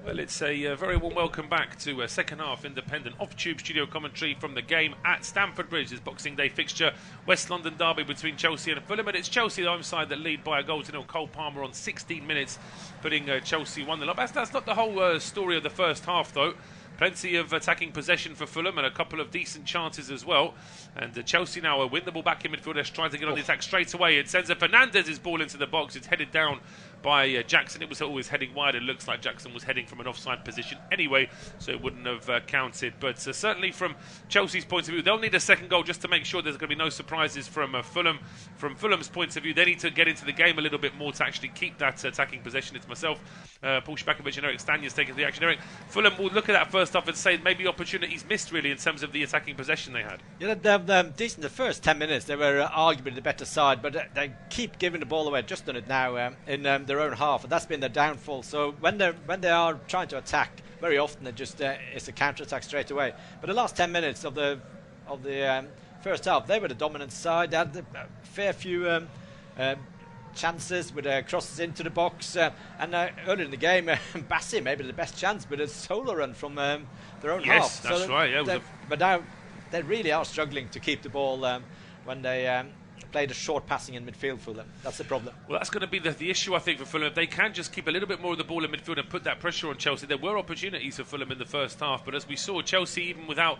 Well, it's a very warm welcome back to a second half independent off-tube studio commentary from the game at Stamford Bridge, this Boxing Day fixture, West London derby between Chelsea and Fulham. And it's Chelsea, the home side, that lead by a goal to nil. Cole Palmer on 16 minutes, putting Chelsea 1-0 up. That's not the whole story of the first half, though. Plenty of attacking possession for Fulham and a couple of decent chances as well. And Chelsea now win the ball back in midfield. They're trying to get on the attack straight away. It sends Fernandez's ball into the box. It's headed down by Jackson. It was always heading wide. It looks like Jackson was heading from an offside position anyway, so it wouldn't have counted. But certainly from Chelsea's point of view, they'll need a second goal just to make sure there's going to be no surprises from Fulham. From Fulham's point of view, they need to get into the game a little bit more to actually keep that attacking possession. It's myself, Paul Szczerbakowicz and Eirik Stangnes taking the action. Eirik, Fulham will look at that first half and say maybe opportunities missed really in terms of the attacking possession they had. Yeah, they're decent. The first 10 minutes they were arguably the better side, but they keep giving the ball away. Just done it now in their own half, and that's been their downfall. So when they are trying to attack, very often it just it's a counter attack straight away. But the last 10 minutes of the first half, they were the dominant side. They had a fair few chances with crosses into the box, and earlier in the game, Bassi maybe the best chance, but a solo run from their own half. Yes, that's right. Yeah, but now they really are struggling to keep the ball when they play the short passing in midfield for them. That's the problem. Well, that's going to be the issue, I think, for Fulham. If they can just keep a little bit more of the ball in midfield and put that pressure on Chelsea. There were opportunities for Fulham in the first half, but as we saw, Chelsea, even without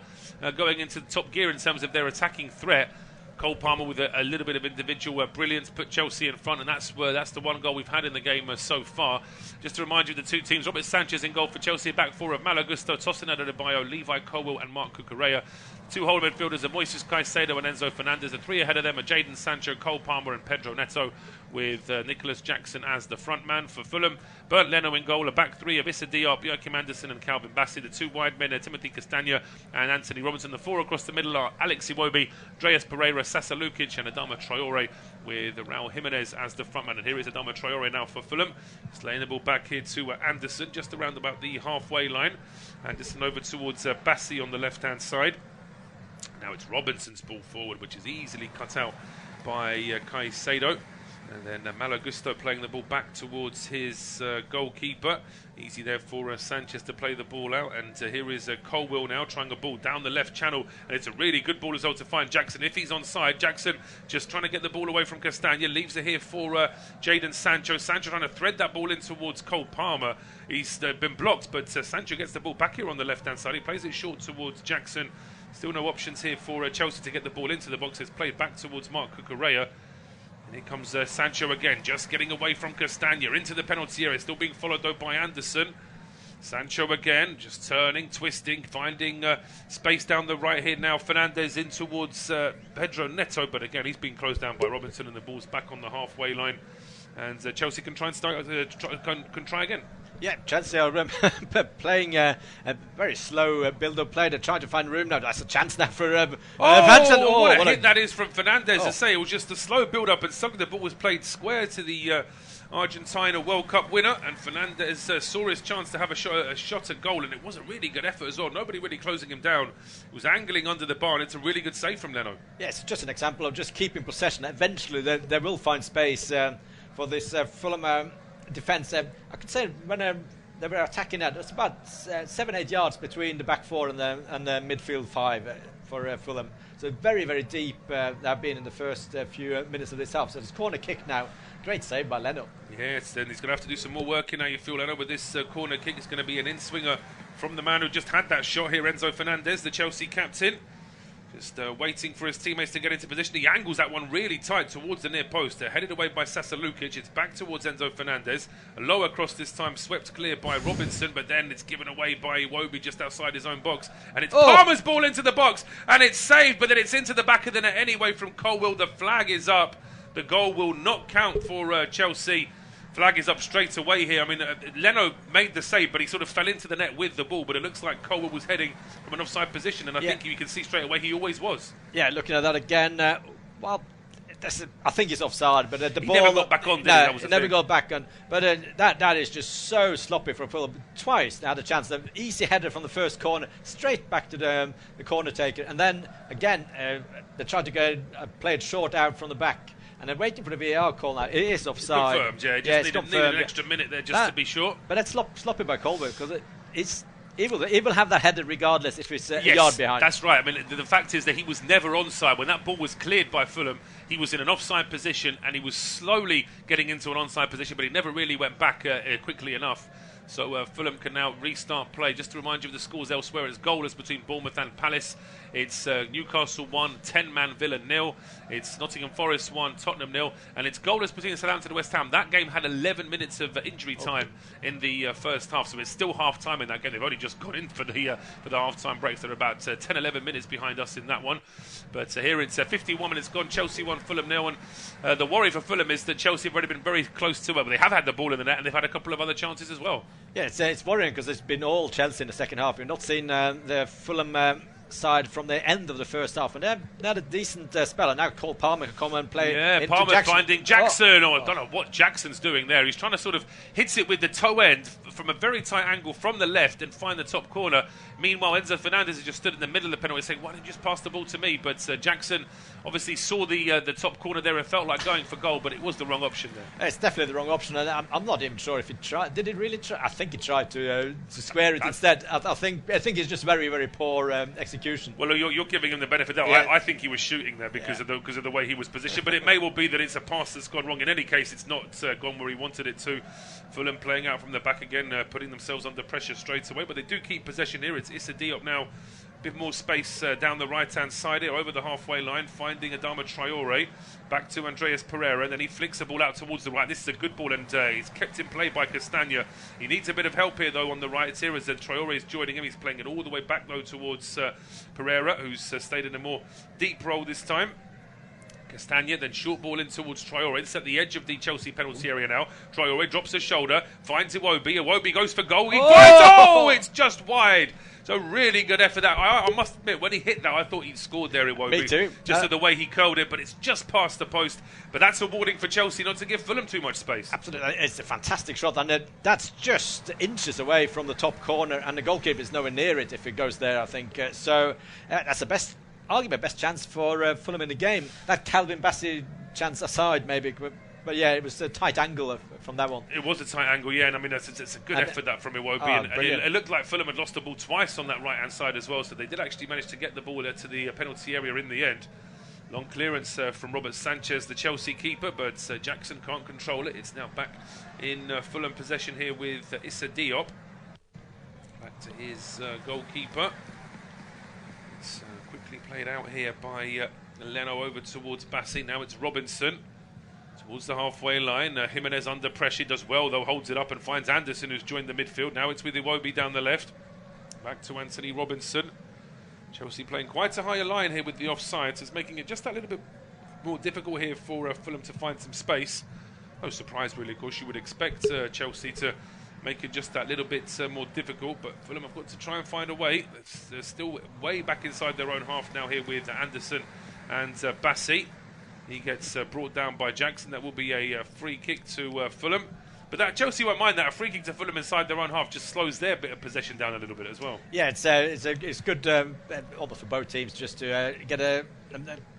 going into the top gear in terms of their attacking threat, Cole Palmer with a little bit of individual brilliance put Chelsea in front, and that's the one goal we've had in the game so far. Just to remind you, the two teams: Robert Sanchez in goal for Chelsea, back four of Malo Gusto, Tosin Adebayo, Levi Colwill and Mark Cucurella. Two whole midfielders are Moises Caicedo and Enzo Fernandez. The three ahead of them are Jadon Sancho, Cole Palmer and Pedro Neto, with Nicholas Jackson as the front man for Fulham. Bernd Leno in goal, a back three of Issa Diop, Joachim Andersen and Calvin Bassey. The two wide men are Timothy Castagna and Anthony Robinson. The four across the middle are Alex Iwobi, Andreas Pereira, Sasa Lukic and Adama Traore, with Raul Jimenez as the front man. And here is Adama Traore now for Fulham. Just laying the ball back here to Andersen, just around about the halfway line. Andersen over towards Bassey on the left-hand side. Now it's Robinson's ball forward, which is easily cut out by Caicedo. And then Malo Gusto playing the ball back towards his goalkeeper. Easy there for Sanchez to play the ball out. And here is Colwill now trying a ball down the left channel. And it's a really good ball as well to find Jackson. If he's onside, Jackson just trying to get the ball away from Castagna. Leaves it here for Jadon Sancho. Sancho trying to thread that ball in towards Cole Palmer. He's been blocked, but Sancho gets the ball back here on the left-hand side. He plays it short towards Jackson. Still no options here for Chelsea to get the ball into the box. It's played back towards Mark Cucurella. And here comes Sancho again, just getting away from Castagna into the penalty area. Still being followed though by Andersen. Sancho again, just turning, twisting, finding space down the right here now. Fernandez in towards Pedro Neto, but again he's been closed down by Robinson, and the ball's back on the halfway line. And Chelsea can try and can try again. Yeah, Chelsea are playing a very slow build-up play. They're trying to find room now. That's a chance now for Vanson. What a hit that is from Fernandez. To say it was just a slow build-up, and suddenly the ball was played square to the Argentina World Cup winner, and Fernandez saw his chance to have a shot at goal, and it was a really good effort as well. Nobody really closing him down. It was angling under the bar, and it's a really good save from Leno. Yeah, it's just an example of just keeping possession. Eventually they will find space for this Fulham defence. I could say when they were attacking that, it's about 7-8 yards between the back four and the midfield five for Fulham. So very, very deep they've been in the first few minutes of this half. So it's corner kick now. Great save by Leno. Yes, then he's going to have to do some more work in now, you feel, Leno, with this corner kick. It's going to be an in-swinger from the man who just had that shot here, Enzo Fernandez, the Chelsea captain. Just waiting for his teammates to get into position. He angles that one really tight towards the near post. Headed away by Sasa Lukic. It's back towards Enzo Fernandez. A lower cross this time, swept clear by Robinson, but then it's given away by Iwobi just outside his own box. And it's Palmer's ball into the box, and it's saved, but then it's into the back of the net anyway from Colwill. The flag is up. The goal will not count for Chelsea. Flag is up straight away here. I mean, Leno made the save, but he sort of fell into the net with the ball. But it looks like Colwill was heading from an offside position, and I think you can see straight away he always was. Yeah, looking at that again, I think it's offside, but the ball never got back on. Never got back on. But that is just so sloppy for Fulham. Twice they had a chance. An easy header from the first corner, straight back to the corner taker, and then again they tried to play it short out from the back. and they're waiting for the VAR call now. It is offside. Confirmed, yeah. It's Just needed an extra minute there just to be sure. But that's sloppy by Colbert, because he will have that headed regardless if it's a yes, yard behind. That's right. I mean, the fact is that he was never onside. When that ball was cleared by Fulham, he was in an offside position and he was slowly getting into an onside position, but he never really went back quickly enough. So Fulham can now restart play. Just to remind you of the scores elsewhere, it's goalless between Bournemouth and Palace. It's Newcastle 1, 10-man Villa 0. It's Nottingham Forest 1, Tottenham 0. And it's goalless between Southampton and West Ham. That game had 11 minutes of injury time in the first half, so it's still half-time in that game. They've only just gone in for the half-time break. So they're about 10-11 minutes behind us in that one. But here it's 51 minutes gone. Chelsea 1, Fulham 0. And the worry for Fulham is that Chelsea have already been very close to it, but they have had the ball in the net and they've had a couple of other chances as well. Yeah, it's worrying because it's been all Chelsea in the second half. We've not seen the Fulham side from the end of the first half, and they had a decent spell. And now Cole Palmer can come and play. Yeah, Palmer Jackson. finding Jackson. I don't know what Jackson's doing there. He's trying to sort of hits it with the toe end from a very tight angle from the left and find the top corner. Meanwhile, Enzo Fernandez has just stood in the middle of the penalty saying, why didn't you just pass the ball to me? But Jackson obviously saw the top corner there and felt like going for goal, but it was the wrong option there. It's definitely the wrong option, and I'm not even sure if he tried. Did he really try? I think he tried to square it instead. I think it's just very, very poor execution. Well, you're giving him the benefit of that. Yeah. I think he was shooting there because of the way he was positioned, but it may well be that it's a pass that's gone wrong. In any case, it's not gone where he wanted it to. Fulham playing out from the back again, putting themselves under pressure straight away, but they do keep possession here. It's Issa Diop now, a bit more space down the right-hand side here, over the halfway line, finding Adama Traore, back to Andreas Pereira, then he flicks the ball out towards the right. This is a good ball, and he's kept in play by Castagna. He needs a bit of help here, though, on the right. It's here as Traore is joining him. He's playing it all the way back, though, towards Pereira, who's stayed in a more deep role this time. Castagna, then short ball in towards Traore. It's at the edge of the Chelsea penalty area now. Traore drops his shoulder, finds Iwobi. Iwobi goes for goal. He finds, it's just wide. So really good effort. That I must admit, when he hit that, I thought he'd scored there, Iwobi. Me too. Just the way he curled it, but it's just past the post. But that's a warning for Chelsea not to give Fulham too much space. Absolutely, it's a fantastic shot, and that's just inches away from the top corner, and the goalkeeper is nowhere near it if it goes there, I think. So that's the best. Arguably best chance for Fulham in the game. That Calvin Bassey chance aside, maybe, but yeah, it was a tight angle from that one. It was a tight angle, yeah, and I mean it's a good effort that from Iwobi, and it looked like Fulham had lost the ball twice on that right-hand side as well, so they did actually manage to get the ball to the penalty area in the end. Long clearance from Robert Sanchez, the Chelsea keeper, but Jackson can't control it. It's now back in Fulham possession here with Issa Diop. Back to his goalkeeper. It's quickly played out here by Leno over towards Bassey. Now it's Robinson towards the halfway line. Jimenez under pressure, does well though, holds it up and finds Anderson, who's joined the midfield. Now it's with Iwobi down the left. Back to Anthony Robinson. Chelsea playing quite a higher line here with the offside, so it's making it just that little bit more difficult here for Fulham to find some space. No surprise really, of course. You would expect Chelsea to make it just that little bit more difficult, but Fulham have got to try and find a way. They're still way back inside their own half now here with Anderson and Bassey. He gets brought down by Jackson. That will be a free kick to Fulham. But that Chelsea won't mind that. A free kick to Fulham inside their own half just slows their bit of possession down a little bit as well. Yeah, it's good almost for both teams just to get a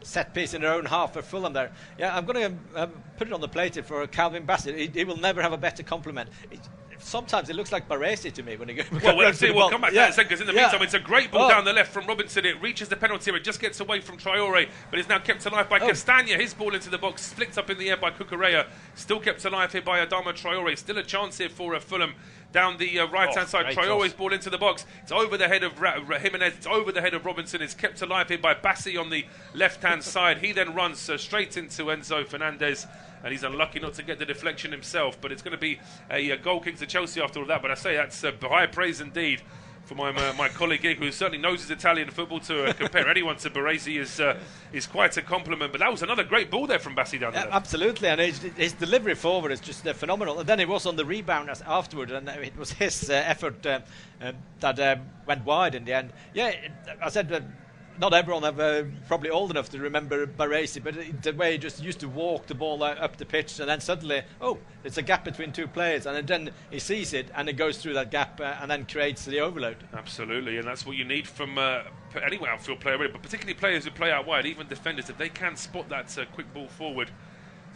set piece in their own half for Fulham there. Yeah, I'm going to put it on the plate for Calvin Bassey. He will never have a better compliment. Sometimes it looks like Baresi to me when he goes. Well, we'll come back to that in a second, because in the meantime, it's a great ball down the left from Robinson. It reaches the penalty area, it just gets away from Traore, but is now kept alive by Castagna. His ball into the box, flicked up in the air by Cucurella. Still kept alive here by Adama Traore. Still a chance here for Fulham down the right-hand side. Traore's ball into the box. It's over the head of Jimenez. It's over the head of Robinson. It's kept alive here by Bassey on the left-hand side. He then runs straight into Enzo Fernandez, and he's unlucky not to get the deflection himself. But it's going to be a goal kick to Chelsea after all that. But I say that's high praise indeed for my colleague here, who certainly knows his Italian football. To compare anyone to Baresi is quite a compliment. But that was another great ball there from Bassey down there. Absolutely, and his delivery forward is just phenomenal. And then it was on the rebound afterward, and it was his effort that went wide in the end. Yeah, I said not everyone have probably old enough to remember Baresi, but the way he just used to walk the ball up the pitch, and then suddenly, it's a gap between two players, and then he sees it, and it goes through that gap, and then creates the overload. Absolutely, and that's what you need from any outfield player, really, but particularly players who play out wide, even defenders, if they can spot that quick ball forward,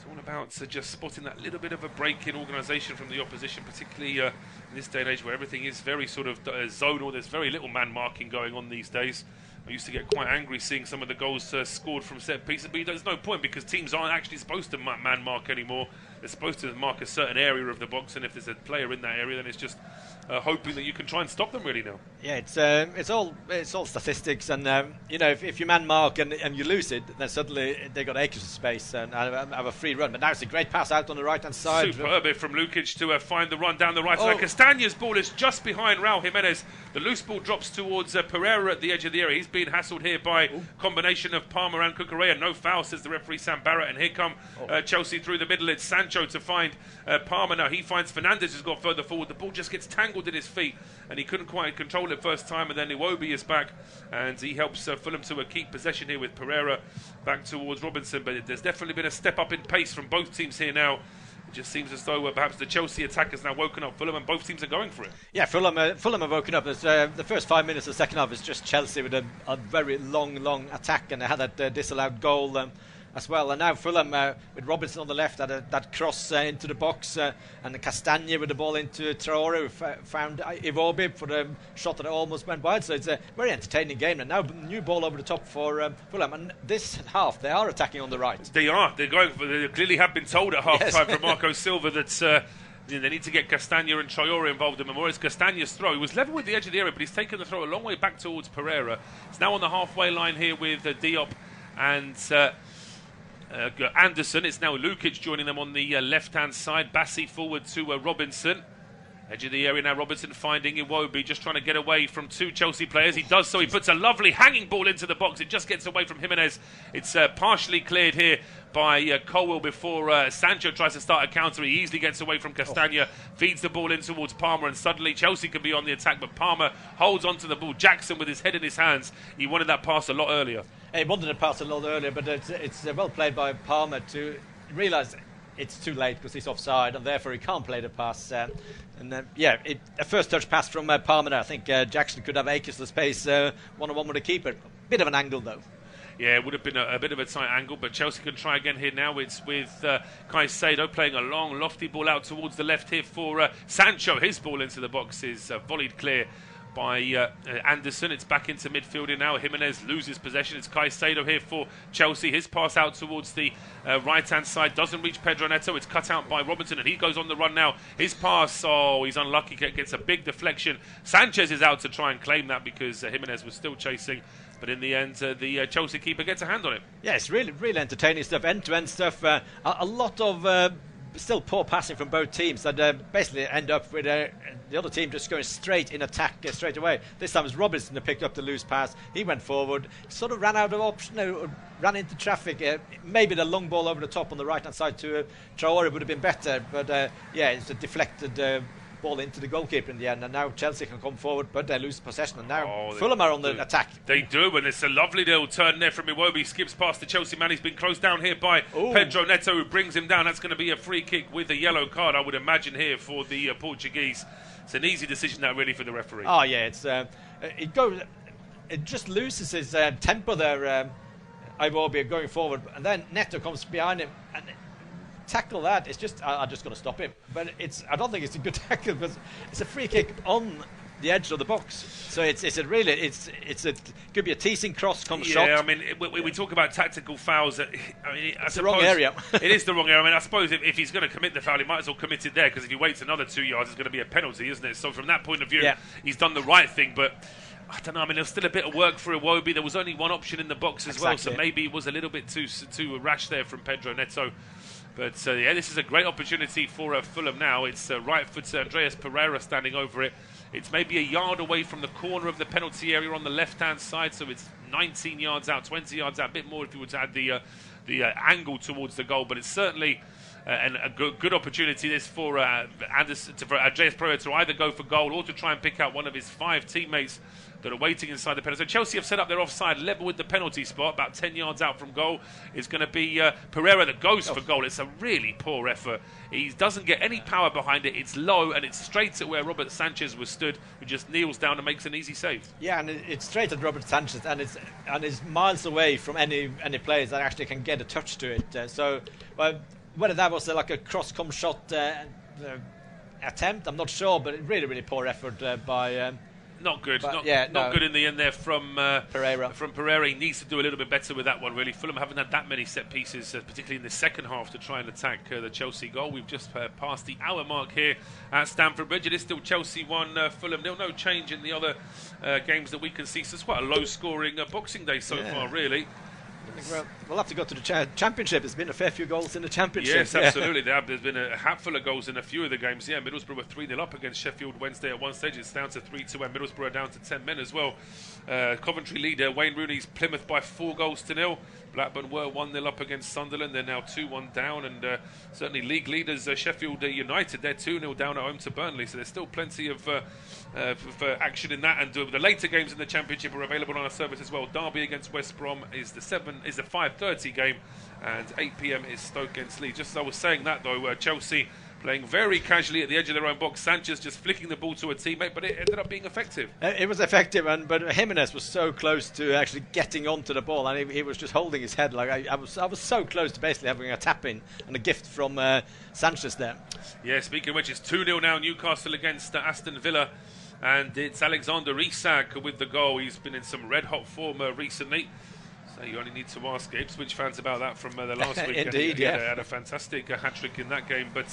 all about just spotting that little bit of a break in organisation from the opposition, particularly in this day and age where everything is very sort of zonal. There's very little man marking going on these days. I used to get quite angry seeing some of the goals scored from set pieces, but there's no point because teams aren't actually supposed to man mark anymore. They're supposed to mark a certain area of the box, and if there's a player in that area, then it's just hoping that you can try and stop them really now. Yeah, it's all statistics, and if you man mark and you lose it, then suddenly they got acres of space and have a free run. But now it's a great pass out on the right hand side. Superb from Lukic to find the run down the right side. Castagne's ball is just behind Raul Jimenez. The loose ball drops towards Pereira at the edge of the area. He's being hassled here by combination of Palmer and Cucurella. No foul, says the referee Sam Barrett. And here come Chelsea through the middle. It's Sancho to find Palmer. Now he finds Fernandes, who's got further forward. The ball just gets tangled in his feet, and he couldn't quite control it first time. And then Iwobi is back, and he helps Fulham to keep possession here with Pereira back towards Robinson. But there's definitely been a step up in pace from both teams here now. It just seems as though perhaps the Chelsea attack has now woken up Fulham, and both teams are going for it. Yeah, Fulham have woken up. The first 5 minutes of the second half is just Chelsea with a very long attack, and they had that disallowed goal as well. And now Fulham with Robinson on the left had that cross into the box, and Castagne with the ball into Traore, who found Iwobi for the shot that almost went wide. So it's a very entertaining game. And now new ball over the top for Fulham. And this half they are attacking on the right. They are. They're going for. They clearly have been told at half time from Marco Silva that. They need to get Castagne and Traore involved in Memorias. Castagne's throw, he was level with the edge of the area, but he's taken the throw a long way back towards Pereira. It's now on the halfway line here with Diop and Anderson. It's now Lukic joining them on the left-hand side. Bassi forward to Robinson. Edge of the area now, Robinson finding Iwobi, just trying to get away from two Chelsea players. He does so, he puts a lovely hanging ball into the box. It just gets away from Jimenez. It's partially cleared here by Colwell before Sancho tries to start a counter. He easily gets away from Castagne, feeds the ball in towards Palmer, and suddenly Chelsea can be on the attack, but Palmer holds onto the ball. Jackson with his head in his hands. He wanted that pass a lot earlier. He wanted to pass a lot earlier, but it's well played by Palmer to realise it's too late because he's offside, and therefore he can't play the pass. A first touch pass from Palmer. I think Jackson could have acres of space one-on-one with the keeper. Bit of an angle though. Yeah, it would have been a bit of a tight angle, but Chelsea can try again here now. It's with Caicedo playing a long, lofty ball out towards the left here for Sancho. His ball into the box is volleyed clear by Anderson. It's back into midfield here now. Jimenez loses possession. It's Caicedo here for Chelsea. His pass out towards the right-hand side doesn't reach Pedro Neto. It's cut out by Robinson, and he goes on the run now. His pass, he's unlucky. Gets a big deflection. Sanchez is out to try and claim that because Jimenez was still chasing. But in the end, the Chelsea keeper gets a hand on it. Yeah, it's really entertaining stuff, end-to-end stuff. A lot of still poor passing from both teams that basically end up with the other team just going straight in attack straight away. This time it was Robinson who picked up the loose pass. He went forward, sort of ran out of option, ran into traffic. Maybe the long ball over the top on the right-hand side to Traore would have been better. But it's a deflected ball into the goalkeeper in the end, and now Chelsea can come forward, but they lose possession, and now Fulham are on the attack. They do, and it's a lovely little turn there from Iwobi. Skips past the Chelsea man. He's been closed down here by Pedro Neto, who brings him down. That's going to be a free kick with a yellow card, I would imagine, here for the Portuguese. It's an easy decision now, really, for the referee. Oh yeah, it just loses his tempo there. Iwobi going forward, and then Neto comes behind him and tackle that. It's just I'm just going to stop him, but I don't think it's a good tackle because it's a free kick on the edge of the box. So it could be a teasing cross shot. Yeah, I mean we talk about tactical fouls. It's the wrong area. It is the wrong area. I mean, I suppose if he's going to commit the foul, he might as well commit it there because if he waits another 2 yards, it's going to be a penalty, isn't it? So from that point of view, he's done the right thing, but. I don't know. I mean, there's still a bit of work for Iwobi. There was only one option in the box as well, so maybe it was a little bit too rash there from Pedro Neto. But this is a great opportunity for Fulham now. It's right foot Andreas Pereira standing over it. It's maybe a yard away from the corner of the penalty area on the left-hand side, so it's 19 yards out, 20 yards out, a bit more if you were to add the angle towards the goal. But it's certainly a good opportunity this for Andreas Pereira to either go for goal or to try and pick out one of his 5 teammates that are waiting inside the penalty. So Chelsea have set up their offside level with the penalty spot, about 10 yards out from goal. It's going to be Pereira that goes for goal. It's a really poor effort. He doesn't get any power behind it. It's low and it's straight at where Robert Sanchez was stood, who just kneels down and makes an easy save. Yeah, and it's straight at Robert Sanchez, and it's miles away from any players that actually can get a touch to it. whether that was like a cross-come shot attempt, I'm not sure, but really poor effort by. Not good. But, not good in the end there from Pereira. From Pereira. He needs to do a little bit better with that one, really. Fulham haven't had that many set pieces, particularly in the second half, to try and attack the Chelsea goal. We've just passed the hour mark here at Stamford Bridge. It is still Chelsea 1, Fulham 0. No change in the other games that we can see. So it's quite a low-scoring Boxing Day so far, really. We'll have to go to the Championship. There's been a fair few goals in the Championship. Yes, absolutely. There's been a hatful of goals in a few of the games. Yeah, Middlesbrough were 3-0 up against Sheffield Wednesday at one stage. It's down to 3-2, and Middlesbrough are down to 10 men as well. Coventry leader Wayne Rooney's Plymouth by 4-0. Blackburn were 1-0 up against Sunderland. They're now 2-1 down, and certainly league leaders Sheffield United, they're 2-0 down at home to Burnley. So there's still plenty of action in that, and the later games in the Championship are available on our service as well. Derby against West Brom is the 5:30 game, and 8 p.m. is Stoke against Leeds. Just as I was saying that though, Chelsea playing very casually at the edge of their own box. Sanchez just flicking the ball to a teammate, but it ended up being effective. It was effective, but Jimenez was so close to actually getting onto the ball, and he was just holding his head. Like I was so close to basically having a tap in and a gift from Sanchez there. Yeah, speaking of which, it's 2-0 now, Newcastle against Aston Villa, and it's Alexander Isak with the goal. He's been in some red-hot form recently. So you only need to ask Ipswich fans about that from the last week. Indeed, he had a fantastic hat-trick in that game. But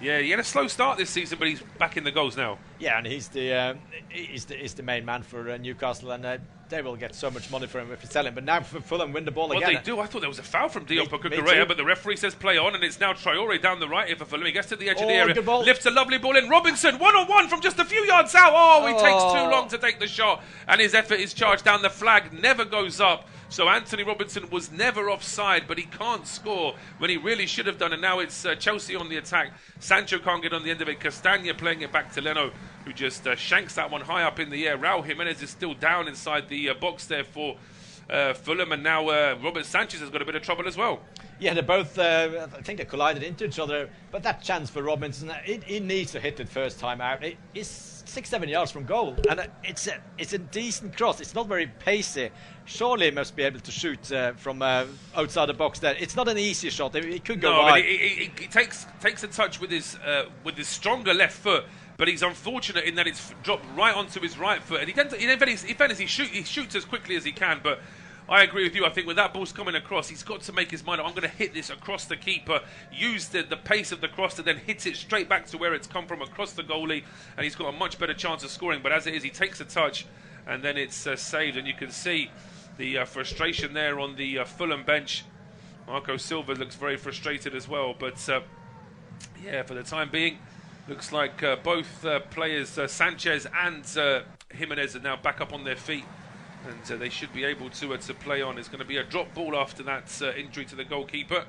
he had a slow start this season, but he's back in the goals now. Yeah, and he's the main man for Newcastle, and they will get so much money for him if you sell him. But now for Fulham win the ball again. They do. I thought there was a foul from Diop Cucurella, but the referee says play on, and it's now Traore down the right here for Fulham. He gets to the edge of the area, lifts a lovely ball in. Robinson, one-on-one from just a few yards out. He takes too long to take the shot, and his effort is charged down. The flag never goes up. So Anthony Robinson was never offside, but he can't score when he really should have done. And now it's Chelsea on the attack. Sancho can't get on the end of it. Castagna playing it back to Leno, who just shanks that one high up in the air. Raul Jimenez is still down inside the box there for Fulham. And now Robert Sanchez has got a bit of trouble as well. Yeah, they're both, I think they collided into each other. But that chance for Robinson, he needs to hit it first time out. It's 6-7 yards from goal, and it's a decent cross. It's not very pacey. Surely he must be able to shoot from outside the box there. It's not an easy shot. It could go wide. He takes a touch with his stronger left foot, but he's unfortunate in that it's dropped right onto his right foot. And he shoots as quickly as he can, but I agree with you. I think when that ball's coming across, he's got to make his mind up. I'm going to hit this across the keeper, use the pace of the cross to then hit it straight back to where it's come from, across the goalie, and he's got a much better chance of scoring. But as it is, he takes a touch, and then it's saved. And you can see the frustration there on the Fulham bench. Marco Silva looks very frustrated as well. But, for the time being, looks like both players, Sanchez and Jimenez, are now back up on their feet. And they should be able to play on. It's going to be a drop ball after that injury to the goalkeeper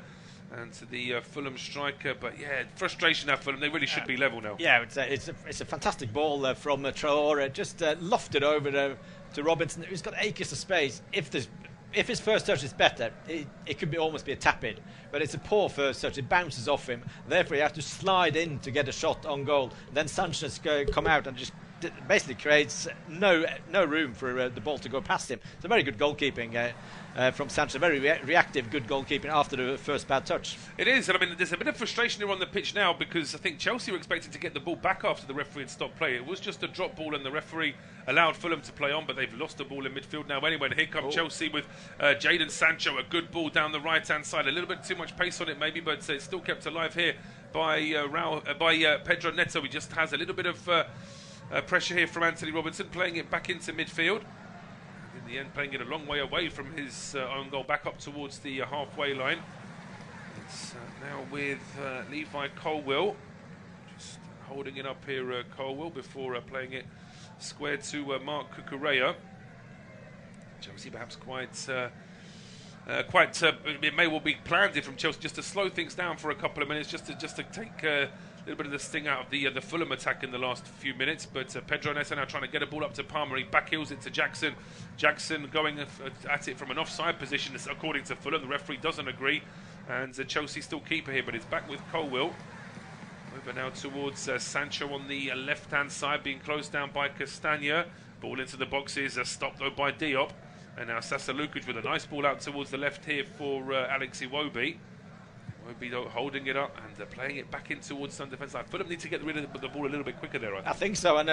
and to the Fulham striker. But frustration at Fulham. They really should be level now. Yeah, it's a fantastic ball from Traore. Just lofted over to Robinson, who's got acres of space. If his first touch is better, it could almost be a tap in. But it's a poor first touch. It bounces off him. Therefore, you have to slide in to get a shot on goal. Then Sanchez come out and just basically creates no room for the ball to go past him. It's a very good goalkeeping from Sanchez. Very reactive, good goalkeeping after the first bad touch. It is, and I mean, there's a bit of frustration here on the pitch now because I think Chelsea were expecting to get the ball back after the referee had stopped play. It was just a drop ball, and the referee allowed Fulham to play on, but they've lost the ball in midfield now anyway. And here come Chelsea with Jadon Sancho, a good ball down the right-hand side. A little bit too much pace on it maybe, but it's still kept alive here by Pedro Neto. He just has a little bit of pressure here from Anthony Robinson, playing it back into midfield. In the end, playing it a long way away from his own goal, back up towards the halfway line. It's now with Levi Colwill, just holding it up here, Colwill, before playing it square to Mark Cucurella. Chelsea perhaps it may well be planned here from Chelsea just to slow things down for a couple of minutes, just to take a little bit of the sting out of the Fulham attack in the last few minutes. But Pedro Neto now trying to get a ball up to Palmer. He backheels it to Jackson. Jackson going at it from an offside position, according to Fulham. The referee doesn't agree, and Chelsea still keeper here, but it's back with Colwill. Over now towards Sancho on the left-hand side, being closed down by Castagna. Ball into the boxes, stopped though by Diop. And now Sasa Lukic with a nice ball out towards the left here for Alex Iwobi. Obido holding it up and playing it back in towards some defence line. Fulham need to get rid of the ball a little bit quicker there, I think so, and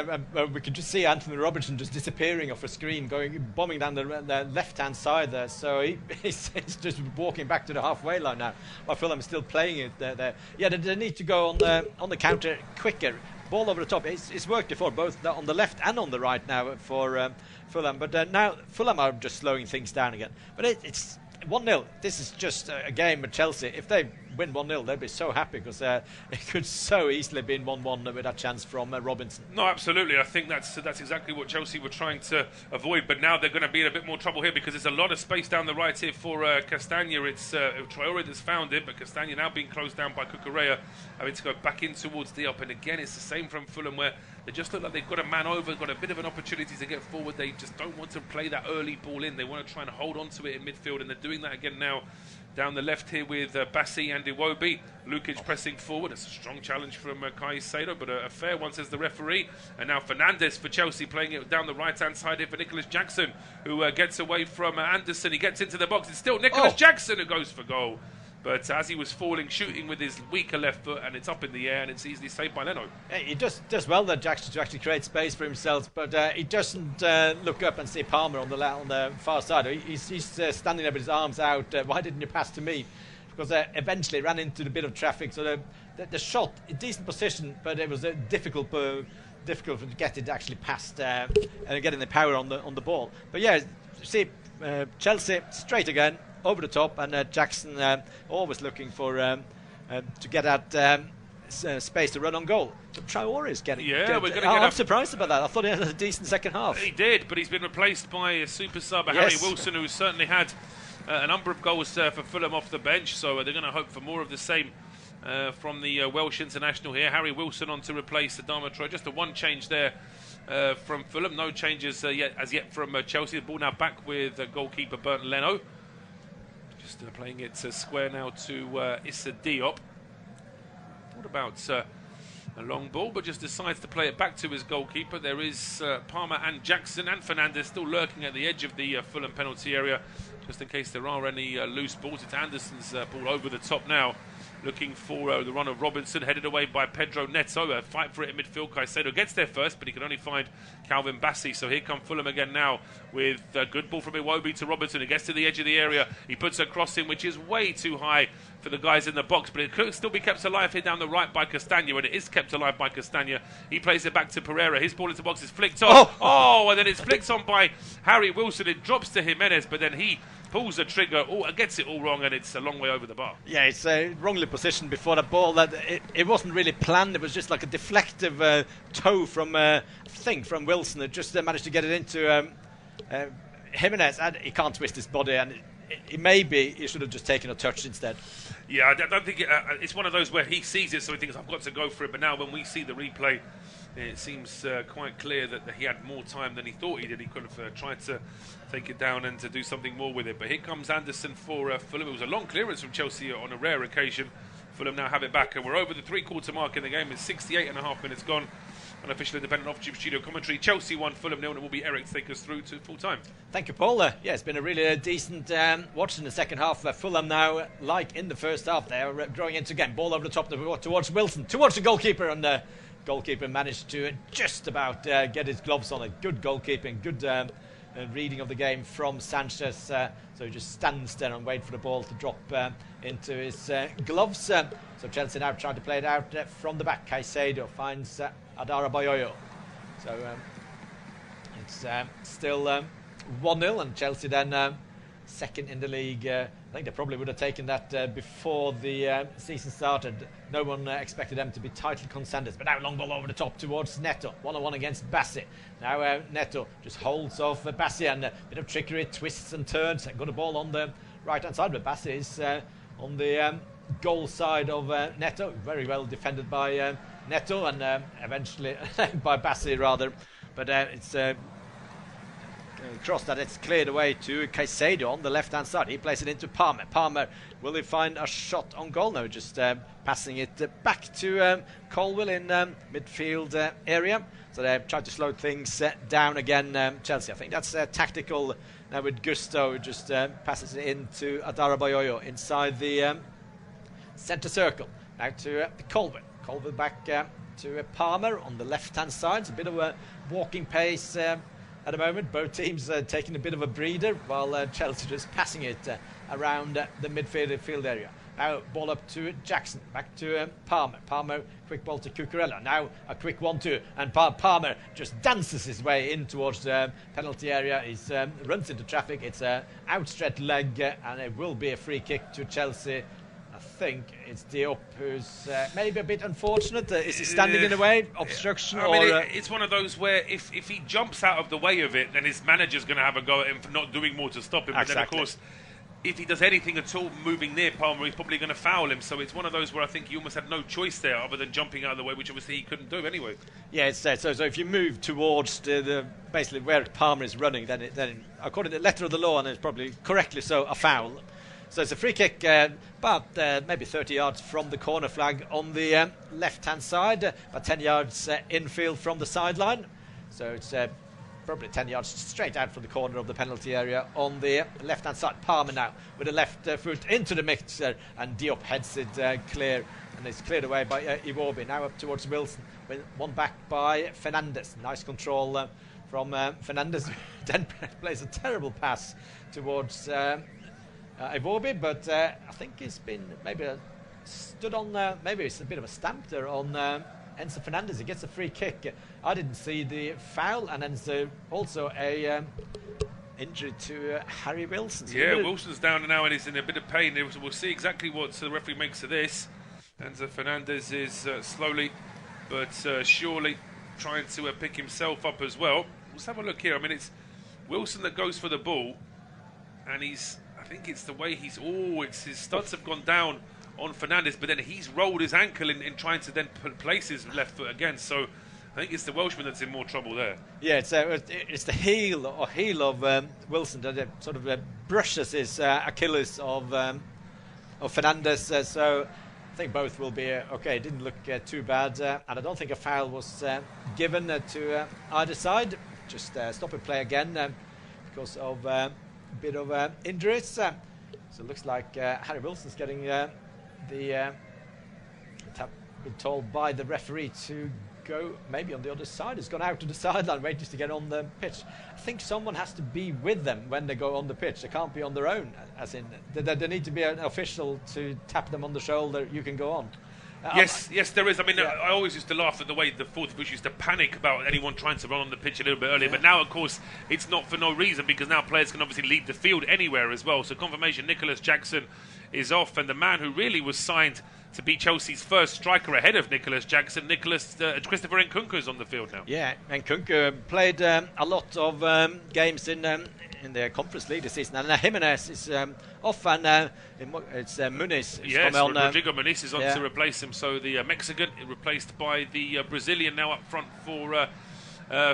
we could just see Anthony Robertson just disappearing off a screen, bombing down the left-hand side there. So he's just walking back to the halfway line now, while Fulham is still playing it there. Yeah, they need to go on the counter quicker. Ball over the top. It's worked before, both on the left and on the right now for Fulham. But now Fulham are just slowing things down again. But it's 1-0. This is just a game with Chelsea. If they win 1-0, they'd be so happy, because it could so easily have been 1-1 with that chance from Robinson. No, absolutely. I think that's exactly what Chelsea were trying to avoid. But now they're going to be in a bit more trouble here, because there's a lot of space down the right here for Castagna. It's Traore that's found it, but Castagna now being closed down by Cucurella, having to go back in towards Diop. And again, it's the same from Fulham, where they just look like they've got a man over, got a bit of an opportunity to get forward. They just don't want to play that early ball in. They want to try and hold on to it in midfield, and they're doing that again now. Down the left here with Bassi and Iwobi. Lukic pressing forward. It's a strong challenge from Caicedo, but a fair one, says the referee. And now Fernandes for Chelsea, playing it down the right-hand side here for Nicholas Jackson, who gets away from Anderson. He gets into the box. It's still Nicholas Jackson who goes for goal. But as he was falling, shooting with his weaker left foot, and it's up in the air, and it's easily saved by Leno. Yeah, he does well there, Jackson, to actually create space for himself, but he doesn't look up and see Palmer on the far side. He's standing there with his arms out. Why didn't you pass to me? Because eventually ran into a bit of traffic. So the shot, a decent position, but it was difficult to get it actually past and getting the power on the ball. But yeah, see, Chelsea straight again. Over the top, and Jackson always looking for to get that space to run on goal. So Traore is getting. Yeah, we're going to I'm surprised about that. I thought he had a decent second half. He did, but he's been replaced by a super sub, Harry Wilson, who certainly had a number of goals for Fulham off the bench. So they're going to hope for more of the same from the Welsh international here. Harry Wilson on to replace Adama Traore. Just a one change there from Fulham. No changes as yet from Chelsea. The ball now back with goalkeeper Bernd Leno. Just playing it square now to Issa Diop. What about a long ball, but just decides to play it back to his goalkeeper. There is Palmer and Jackson and Fernandes still lurking at the edge of the Fulham penalty area, just in case there are any loose balls. It's Anderson's ball over the top now, looking for the run of Robinson, headed away by Pedro Neto. A fight for it in midfield. Caicedo gets there first, but he can only find Calvin Bassi. So here come Fulham again now with a good ball from Iwobi to Robinson. He gets to the edge of the area. He puts a cross in, which is way too high for the guys in the box, but it could still be kept alive here down the right by Castagna, and it is kept alive by Castagna. He plays it back to Pereira. His ball into the box is flicked on. And then it's flicked on by Harry Wilson. It drops to Jimenez, but then he pulls the trigger, gets it all wrong, and it's a long way over the bar. Yeah, it's wrongly positioned before the ball. That it wasn't really planned. It was just like a deflective toe from from Wilson. It just managed to get it into Jimenez, and he can't twist his body, and maybe he should have just taken a touch instead. Yeah, I don't think it's one of those where he sees it, so he thinks, I've got to go for it. But now when we see the replay, it seems quite clear that he had more time than he thought he did. He could have tried to take it down and to do something more with it. But here comes Anderson for Fulham. It was a long clearance from Chelsea on a rare occasion. Fulham now have it back, and we're over the three-quarter mark in the game. It's 68.5 minutes gone. Unofficial independent off-tube studio commentary. Chelsea 1, Fulham 0, and it will be Eirik to take us through to full time. Thank you, Paul. Yeah, it's been a really decent watch in the second half. Fulham now, like in the first half, they are growing into again. Ball over the top towards Wilson, towards the goalkeeper, and the goalkeeper managed to just about get his gloves on it. Good goalkeeping, good reading of the game from Sanchez. So he just stands there and waits for the ball to drop into his gloves. So Chelsea now trying to play it out from the back. Caicedo finds Adara Bayoyo. So it's still 1-0, and Chelsea then second in the league. I think they probably would have taken that before the season started. No one expected them to be title contenders. But now long ball over the top towards Neto. 1-on-1 against Bassi. Now Neto just holds off Bassi, and a bit of trickery, twists and turns. Got a ball on the right-hand side, but Bassi is on the goal side of Neto. Very well defended by Neto, and eventually by Bassi rather. But it's cross that it's cleared away to Caicedo on the left-hand side. He plays it into Palmer. Palmer, will he find a shot on goal? No, just passing it back to Colwell in midfield area. So they've tried to slow things down again, Chelsea. I think that's tactical now with Gusto, who just passes it into Adara Bayoyo inside the centre circle. Now to Colvin. Colvin back to Palmer on the left-hand side. It's a bit of a walking pace at the moment. Both teams taking a bit of a breather, while Chelsea just passing it around the midfield area. Now ball up to Jackson, back to Palmer. Palmer, quick ball to Cucurella. Now a quick 1-2, and Palmer just dances his way in towards the penalty area. He runs into traffic. It's an outstretched leg, and it will be a free kick to Chelsea. I think it's Diop who's maybe a bit unfortunate. Is he standing in the way? Obstruction? It's one of those where if he jumps out of the way of it, then his manager's going to have a go at him for not doing more to stop him. But then, of course, if he does anything at all moving near Palmer, he's probably going to foul him. So it's one of those where I think he almost had no choice there other than jumping out of the way, which obviously he couldn't do anyway. Yeah, it's so if you move towards the basically where Palmer is running, then according to the letter of the law, and it's probably correctly so, a foul. So it's a free kick about maybe 30 yards from the corner flag on the left-hand side, about 10 yards infield from the sideline. So it's probably 10 yards straight out from the corner of the penalty area on the left-hand side. Palmer now with the left foot into the mixer, and Diop heads it clear, and it's cleared away by Iwobi. Now up towards Wilson, with one back by Fernandes. Nice control from Fernandes. Then plays a terrible pass towards Iwobi, but I think he's been maybe stood on, maybe it's a bit of a stamp there on Enzo Fernandez. He gets a free kick. I didn't see the foul, and then also a injury to Harry Wilson. So Wilson's down now and he's in a bit of pain. We'll see exactly what the referee makes of this. Enzo Fernandez is slowly but surely trying to pick himself up as well. Let's have a look here. I mean, it's Wilson that goes for the ball, and I think it's the way his studs have gone down on Fernandes, but then he's rolled his ankle in trying to then place his left foot again. So I think it's the Welshman that's in more trouble there. Yeah, it's the heel of Wilson that sort of brushes his Achilles of Fernandes. So I think both will be okay. It didn't look too bad, and I don't think a foul was given to either side. Just stop and play again because of a bit of injuries. So it looks like Harry Wilson's getting the tap, been told by the referee to go maybe on the other side. He's gone out to the sideline waiting to get on the pitch. I think someone has to be with them when they go on the pitch. They can't be on their own, as in there need to be an official to tap them on the shoulder. You can go on. Yes, there is. I mean, I always used to laugh at the way the fourth official used to panic about anyone trying to run on the pitch a little bit earlier. But now, of course, it's not for no reason, because now players can obviously leave the field anywhere as well. So confirmation, Nicholas Jackson is off, and the man who really was signed to be Chelsea's first striker ahead of Nicholas Jackson, Christopher Nkunku, is on the field now. Yeah, Nkunku played a lot of games in the Conference League this season, and Jimenez is off, and it's Muniz. Rodrigo Muniz is on to replace him. So the Mexican replaced by the Brazilian now up front for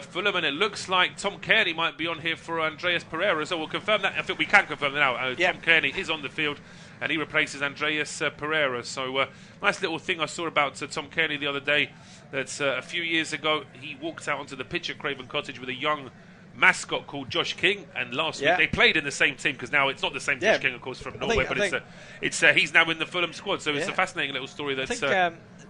Fulham, and it looks like Tom Kearney might be on here for Andreas Pereira. So we'll confirm that. I think we can confirm that now. Tom Kearney is on the field, and he replaces Andreas Pereira. So nice little thing I saw about Tom Kearney the other day. That's a few years ago. He walked out onto the pitch at Craven Cottage with a young mascot called Josh King, and last week they played in the same team, because now it's not the same Josh King, of course, from Norway, but he's now in the Fulham squad. So it's a fascinating little story. That's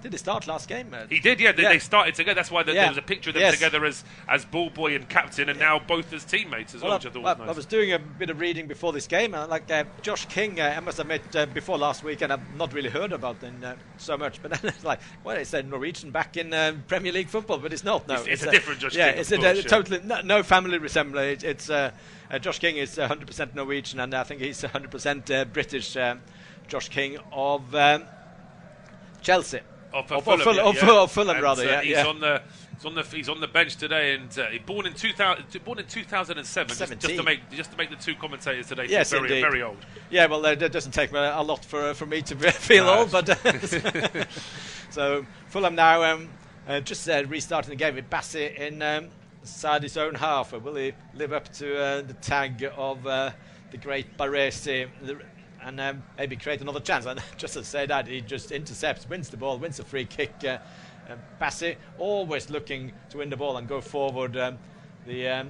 did he start last game? He did, They started together. That's why there was a picture of them together as ball boy and captain, and now both as teammates as well, which I thought was nice. I was doing a bit of reading before this game, and Josh King, I must admit, before last week, and I've not really heard about them so much, but then it's like, well, it's a Norwegian back in Premier League football, but it's not. No, it's a different Josh King. It's totally no family resemblance. It's Josh King is 100% Norwegian, and I think he's 100% British. Josh King of Chelsea. Fulham, rather. He's on the bench today, and born in 2007. Just to make the two commentators today feel very old. Yeah, well, it doesn't take a lot for me to feel old, but so Fulham now just restarting the game with Bassi inside his own half. Will he live up to the tag of the great Baresi? And maybe create another chance. And just to say that, he just intercepts, wins the ball, wins a free kick. Bassi always looking to win the ball and go forward. The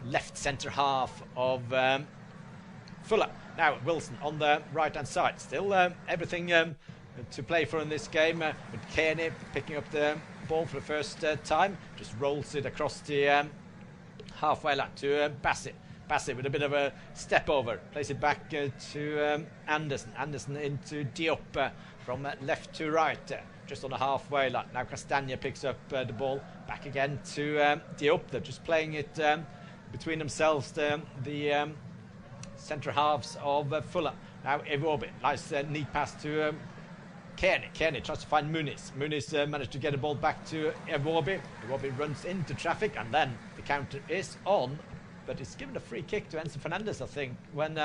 left centre half of Fulham. Now Wilson on the right-hand side. Still everything to play for in this game. With Kearney picking up the ball for the first time. Just rolls it across the halfway line to Bassett. Bassett with a bit of a step over. Plays it back to Anderson. Anderson into Diop from left to right. Just on the halfway line. Now Castagna picks up the ball. Back again to Diop. They're just playing it between themselves, the centre halves of Fulham. Now Iwobi. Nice neat pass to Kearney. Kearney tries to find Muniz. Muniz managed to get the ball back to Iwobi. Iwobi runs into traffic, and then the counter is on. But it's given a free kick to Enzo Fernandez, I think, when...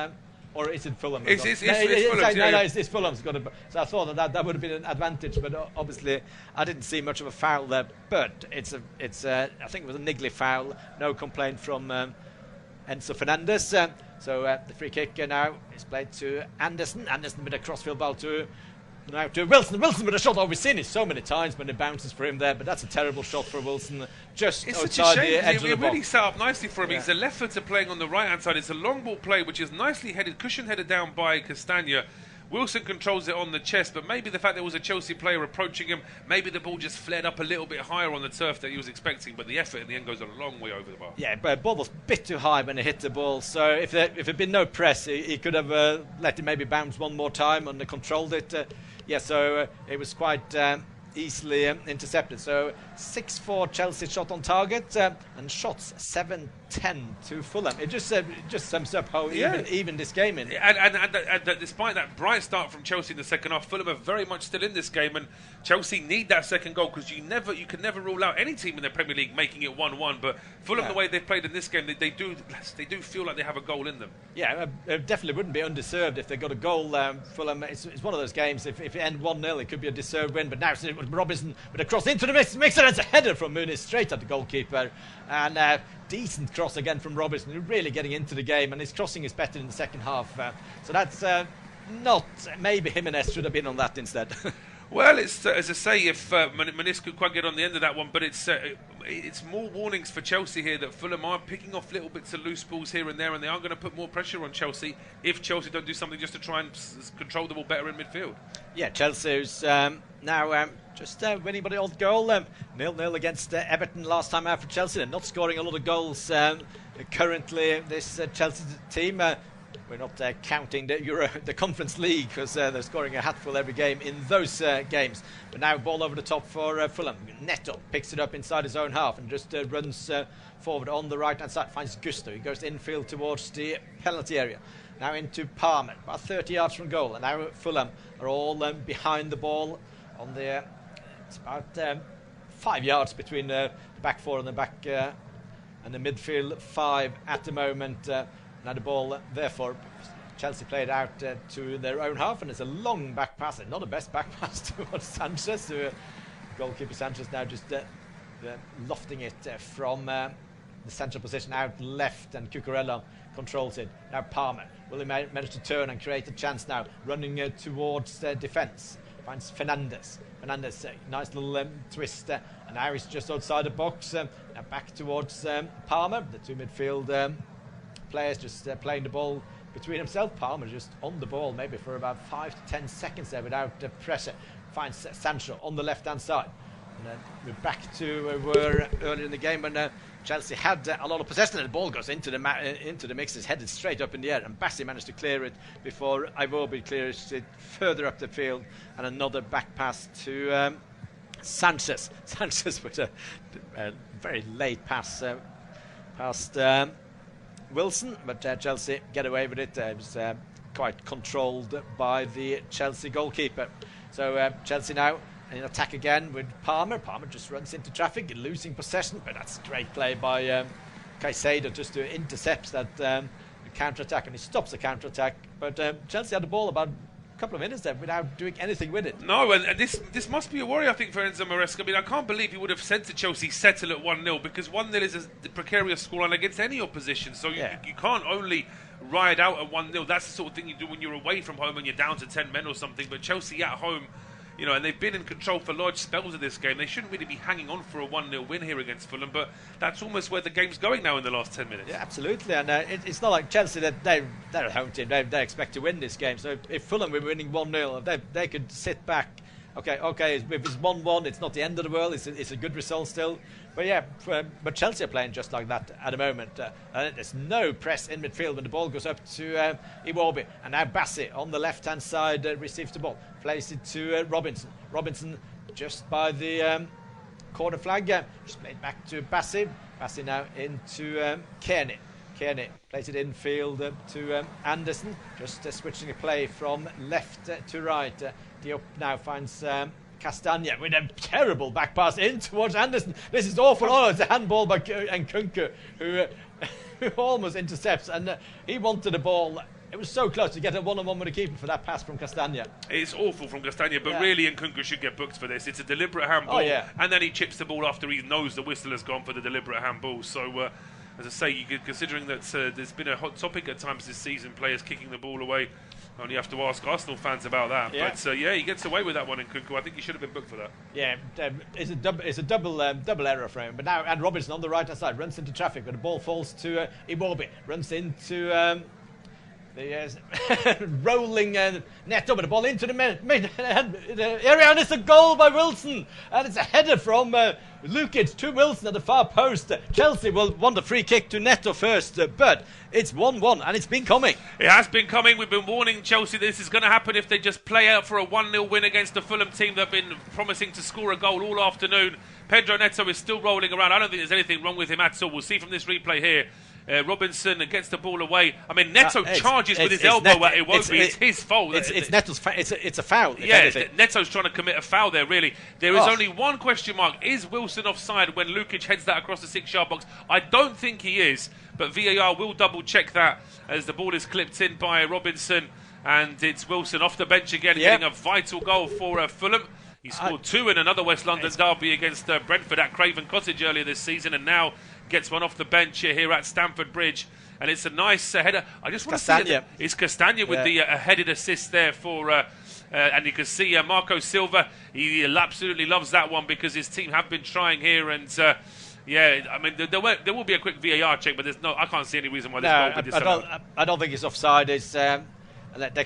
or is it Fulham? It's Fulham's. No, it's Fulham's got it. So I thought that would have been an advantage, but obviously I didn't see much of a foul there. But I think it was a niggly foul. No complaint from Enzo Fernandez. So the free kick now is played to Anderson. Anderson with a crossfield ball to Wilson. Wilson with a shot. We've seen it so many times when it bounces for him there, but that's a terrible shot for Wilson. Just it's outside such a shame, the edge of the it really box. set up nicely for him. He's a left footer playing on the right hand side. It's a long ball play which is nicely headed, cushion headed down by Castagna. Wilson controls it on the chest, but maybe the fact there was a Chelsea player approaching him, maybe the ball just flared up a little bit higher on the turf than he was expecting, but the effort in the end goes a long way over the bar. Yeah, but the ball was a bit too high when he hit the ball, so if there'd been no press, he could have let it maybe bounce one more time and controlled it. So it was quite easily intercepted. So 6-4 Chelsea shot on target, and shots 7-10 to Fulham. It just sums up how even this game is. And despite that bright start from Chelsea in the second half, Fulham are very much still in this game, and Chelsea need that second goal, because you can never rule out any team in the Premier League making it 1-1. But Fulham, the way they've played in this game, they do feel like they have a goal in them. Yeah, it definitely wouldn't be undeserved if they got a goal. Fulham, it's one of those games. If it end 1-0, it could be a deserved win. But now it's Robinson with a cross into the mix, and it's a header from Muniz straight at the goalkeeper, and decent cross again from Robinson, really getting into the game, and his crossing is better in the second half. So that's not, maybe Jimenez should have been on that instead. Well, it's as I say, if Muniz could quite get on the end of that one, but it's more warnings for Chelsea here that Fulham are picking off little bits of loose balls here and there, and they are going to put more pressure on Chelsea if Chelsea don't do something just to try and control the ball better in midfield. Yeah, Chelsea's now just winning by the odd goal, 0-0 against Everton last time out for Chelsea. They're not scoring a lot of goals currently, this Chelsea team. We're not counting the Conference League, because they're scoring a hatful every game in those games. But now ball over the top for Fulham. Neto picks it up inside his own half and just runs forward on the right-hand side. Finds Gusto. He goes infield towards the penalty area. Now into Palmer, about 30 yards from goal. And now Fulham are all behind the ball on the... it's about 5 yards between the back four and the back and the midfield 5 at the moment. Now the ball, therefore, Chelsea played out to their own half, and it's a long back pass, and not the best back pass towards Sanchez. Goalkeeper Sanchez now just lofting it from the central position out left, and Cucurella controls it. Now Palmer, will he manage to turn and create a chance now, running towards defence. Finds Fernandez. Fernandez, nice little twist, and now he's just outside the box. Now back towards Palmer, the two midfield players just playing the ball between themselves. Palmer just on the ball maybe for about 5 to 10 seconds there without pressure. Finds Sancho on the left hand side. And we're back to where we were earlier in the game when Chelsea had a lot of possession, and the ball goes into the mix. It's headed straight up in the air, and Bassi managed to clear it before Iwobi clears it further up the field, and another back pass to Sanchez. Sanchez with a very late pass past Wilson, but Chelsea get away with it. It was quite controlled by the Chelsea goalkeeper. So Chelsea now in attack again with Palmer. Palmer just runs into traffic, losing possession, but that's great play by Caicedo just to intercept that counter-attack, and he stops the counter-attack. But Chelsea had the ball about a couple of minutes there without doing anything with it. No, and this must be a worry, I think, for Enzo Maresca. I mean, I can't believe he would have said to Chelsea, settle at 1-0, because 1-0 is a precarious scoreline against any opposition. So you can't only ride out at 1-0. That's the sort of thing you do when you're away from home and you're down to 10 men or something. But Chelsea at home, You know, and they've been in control for large spells of this game. They shouldn't really be hanging on for a 1-0 win here against Fulham, but that's almost where the game's going now in the last 10 minutes. Yeah, absolutely. And it's not like Chelsea that they're a home team. They expect to win this game. So if Fulham were winning 1-0, they could sit back. Okay. If it's 1-1, it's not the end of the world. It's a good result still. But yeah, but Chelsea are playing just like that at the moment. There's no press in midfield when the ball goes up to Iwobi. And now Bassi on the left-hand side receives the ball. Plays it to Robinson. Robinson just by the corner flag. Just played back to Bassi. Bassi now into Kearney. Kearney plays it infield to Anderson. Just switching a play from left to right. Diop now finds Castagna with a terrible back pass in towards Anderson. This is awful. Oh, it's a handball by Nkunku who almost intercepts. And he wanted the ball. It was so close to get a one-on-one with the keeper for that pass from Castagna. It's awful from Castagna, but really Nkunku should get booked for this. It's a deliberate handball, and then he chips the ball after he knows the whistle has gone for the deliberate handball. So, as I say, considering that there's been a hot topic at times this season, players kicking the ball away, only have to ask Arsenal fans about that. Yeah. But he gets away with that one in Nkunku. I think he should have been booked for that. Yeah, it's a double error for him. But now, and Robinson on the right-hand side runs into traffic, but the ball falls to Iwobi, runs into the rolling Neto, but the ball into the area, and it's a goal by Wilson, and it's a header from Lukic to Wilson at the far post. Chelsea will want a free kick to Neto first, but it's 1-1, and it's been coming. It has been coming. We've been warning Chelsea this is going to happen if they just play out for a 1-0 win against the Fulham team that have been promising to score a goal all afternoon. Pedro Neto is still rolling around. I don't think there's anything wrong with him at all. We'll see from this replay here. Robinson gets the ball away. I mean, Neto charges with his elbow at Iwobi. It's his fault. It's Neto's it's a foul. Yeah, Neto's trying to commit a foul there, really. There is only one question mark. Is Wilson offside when Lukic heads that across the 6-yard box? I don't think he is, but VAR will double-check that as the ball is clipped in by Robinson, and it's Wilson off the bench again, getting a vital goal for Fulham. He scored 2 in another West London derby against Brentford at Craven Cottage earlier this season, and now gets one off the bench here at Stamford Bridge. And it's a nice header. I just want to see it's Castagna with the headed assist there for... and you can see Marco Silva. He absolutely loves that one because his team have been trying here. And I mean, there will be a quick VAR check, but I can't see any reason why this goal would be disallowed. I don't think it's offside. It's they're